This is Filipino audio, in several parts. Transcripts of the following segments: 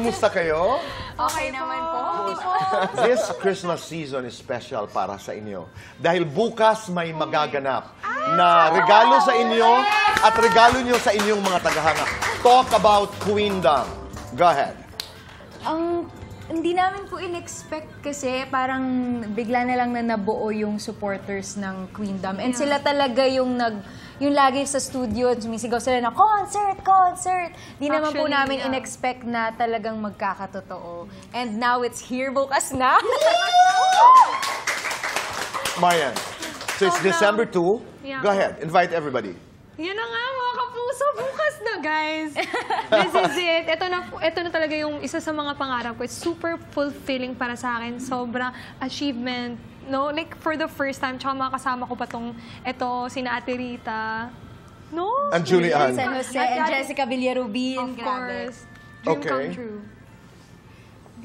kumusta kayo? Okay naman po. This Christmas season is special para sa inyo. Dahil bukas may magaganap na regalo sa inyo at regalo nyo sa inyong mga tagahanga. Talk about Queendom. Go ahead. Hindi namin po in-expect kasi parang bigla na lang na nabuo yung supporters ng Queendom. And sila talaga yung yung lagi sa studio, sumisigaw sila na, concert, concert! Di naman po namin in-expect na talagang magkakatotoo. And now it's here, bukas na. Marian, so it's December 2. Yeah. Go ahead, invite everybody. Yan na nga, mga kapuso. Bukas na, guys. This is it. Ito na talaga yung isa sa mga pangarap ko. It's super fulfilling para sa akin. Sobrang achievement. No? Like, for the first time, tsaka mga kasama ko pa sina Ate Rita. No? And Julian. San Jose and Jessica Villarubin. Of course. Dream come true.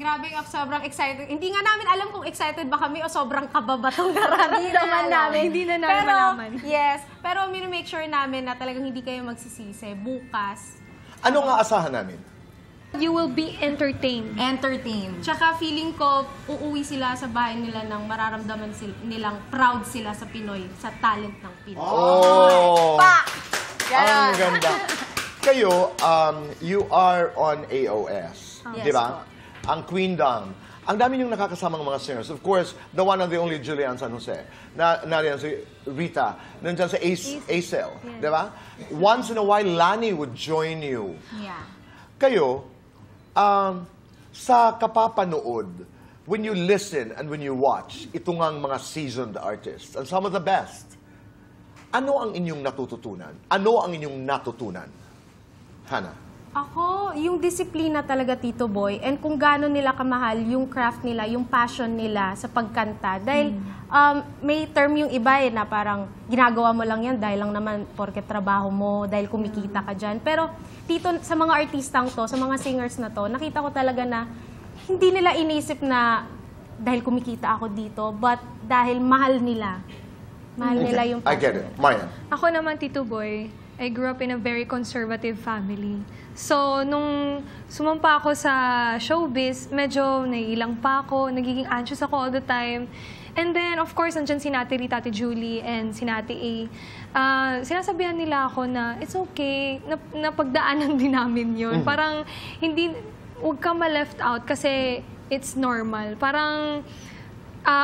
Grabe, sobrang excited. Hindi nga namin alam kung excited ba kami o sobrang kababatong nararamdaman namin. Hindi na namin malaman. Yes, pero make sure namin na talagang hindi kayo magsisisi. Bukas. Ano nga asahan namin? You will be entertained. Entertained. Tsaka feeling ko, uuwi sila sa bahay nila nang mararamdaman nilang proud sila sa Pinoy, sa talent ng Pinoy. Oh! Ganon. Ang ganda. Kayo, you are on AOS. Yes, Di ba? Ang Queendom. Ang dami niyong nakakasamang mga singers. Of course, the one and the only Julian San Jose. Nariyan si Rita. Nandiyan sa Acel. Di ba? Once in a while, Lani would join you. Yeah. Kayo, sa kapapanood, when you listen and when you watch, ito ngang mga seasoned artists and some of the best, ano ang inyong natututunan? Ano ang inyong natutunan? Hannah? Ako, yung disiplina talaga, Tito Boy, and kung gaano nila kamahal yung craft nila, yung passion nila sa pagkanta. Dahil may term yung iba na parang ginagawa mo lang yan dahil lang naman porket trabaho mo, dahil kumikita ka dyan. Pero dito sa mga artistang to, sa mga singers na to, nakita ko talaga na hindi nila inisip na dahil kumikita ako dito, but dahil mahal nila. Mahal nila yung passion. I get it. Marian? Ako naman, Tito Boy, I grew up in a very conservative family. So, nung sumampa ako sa showbiz, medyo naiilang pa ako, nagiging anxious ako all the time. And then, of course, nandiyan si Ate Rita, Ate Julie, and si Ate A. Sinasabihan nila ako na, it's okay, napagdaanan din namin yun. Parang, huwag ka ma-left out kasi it's normal. Parang,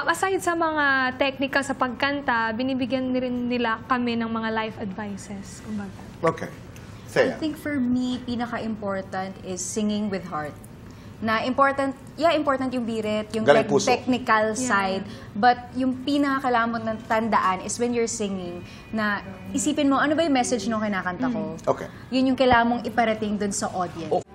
aside sa mga technical sa pagkanta, binibigyan rin nila kami ng mga life advices. Kumbaga. Okay. Say I think for me, pinaka-important is singing with heart. Na important yung birit, yung technical side. But yung pinakakalamot ng tandaan is when you're singing, na isipin mo, ano ba yung message nung kinakanta ko? Okay. Yun yung kailangan mong iparating dun sa audience.